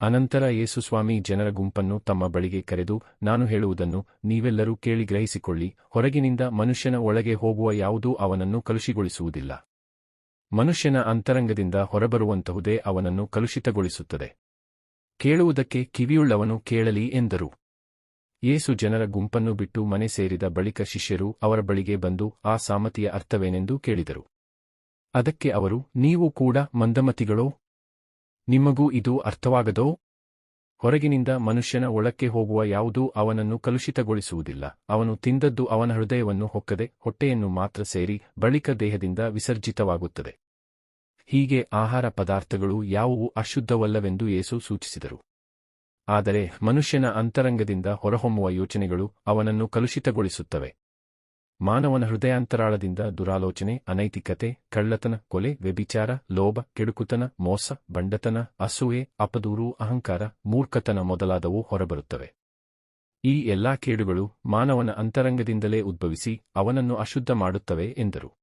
ಅನಂತರ ಯೇಸುಸ್ವಾಮಿ ಜನರ ಗುಂಪನ್ನು ತಮ್ಮ ಬಳಿಗೆ ಕರೆದು, ನಾನು ಹೇಳುವುದನ್ನು ನೀವೆಲ್ಲರೂ ಕೇಳಿ ಗ್ರಹಿಸಿಕೊಳ್ಳಿ, ಹೊರಗಿನಿಂದ ಮನುಷ್ಯನ ಒಳಗೆ ಹೋಗುವ ಯಾವುದೂ ಅವನನ್ನು ಕಲುಷಿಗೊಳಿಸುವುದಿಲ್ಲ. ಮನುಷ್ಯನ ಅಂತರಂಗದಿಂದ ಹೊರಬರುವಂತಹುದೇ ಅವನನ್ನು ಕಲುಷಿತಗೊಳಿಸುತ್ತದೆ. ಕೇಳುವುದಕ್ಕೆ ಕಿವಿಯುಳ್ಳವನು ಕೇಳಲಿ ಎಂದರು. ಯೇಸು ಜನರ ಗುಂಪನ್ನು ಬಿಟ್ಟು ಮನೆ ಸೇರಿದ ಬಳಿಕ ಶಿಷ್ಯರು ಅವರ ಬಳಿಗೆ ಬಂದು ಆ ಸಾಮತಿಯ ಅರ್ಥವೇನೆಂದು ಕೇಳಿದರು. ಅದಕ್ಕೆ ಅವರು, ನೀವು ಕೂಡ ಮಂದಮತಿಗಳೋ? ನಿಮಗೂ ಇದು ಅರ್ಥವಾಗದೋ? ಹೊರಗಿನಿಂದ ಮನುಷ್ಯನ ಒಳಕ್ಕೆ ಹೋಗುವ ಯಾವುದೂ ಅವನನ್ನು ಕಲುಷಿತಗೊಳಿಸುವುದಿಲ್ಲ. ಅವನು ತಿಂದದ್ದು ಅವನ ಹೃದಯವನ್ನು ಹೊಕ್ಕದೆ ಹೊಟ್ಟೆಯನ್ನು ಮಾತ್ರ ಸೇರಿ ಬಳಿಕ ದೇಹದಿಂದ ವಿಸರ್ಜಿತವಾಗುತ್ತದೆ. ಹೀಗೆ ಆಹಾರ ಪದಾರ್ಥಗಳು ಯಾವುವು ಅಶುದ್ಧವಲ್ಲವೆಂದು ಯೇಸು ಸೂಚಿಸಿದರು. ಆದರೆ ಮನುಷ್ಯನ ಅಂತರಂಗದಿಂದ ಹೊರಹೊಮ್ಮುವ ಯೋಚನೆಗಳು ಅವನನ್ನು ಕಲುಷಿತಗೊಳಿಸುತ್ತವೆ. ಮಾನವನ ಹೃದಯಾಂತರಾಳದಿಂದ ದುರಾಲೋಚನೆ, ಅನೈತಿಕತೆ, ಕಳ್ಳತನ, ಕೊಲೆ, ವ್ಯಭಿಚಾರ, ಲೋಭ, ಕೆಡುಕುತನ, ಮೋಸ, ಬಂಡತನ, ಅಸೂಯೆ, ಅಪದೂರು, ಅಹಂಕಾರ, ಮೂರ್ಖತನ ಮೊದಲಾದವು ಹೊರಬರುತ್ತವೆ. ಈ ಎಲ್ಲಾ ಕೇಡುಗಳು ಮಾನವನ ಅಂತರಂಗದಿಂದಲೇ ಉದ್ಭವಿಸಿ ಅವನನ್ನು ಅಶುದ್ಧ ಮಾಡುತ್ತವೆ ಎಂದರು.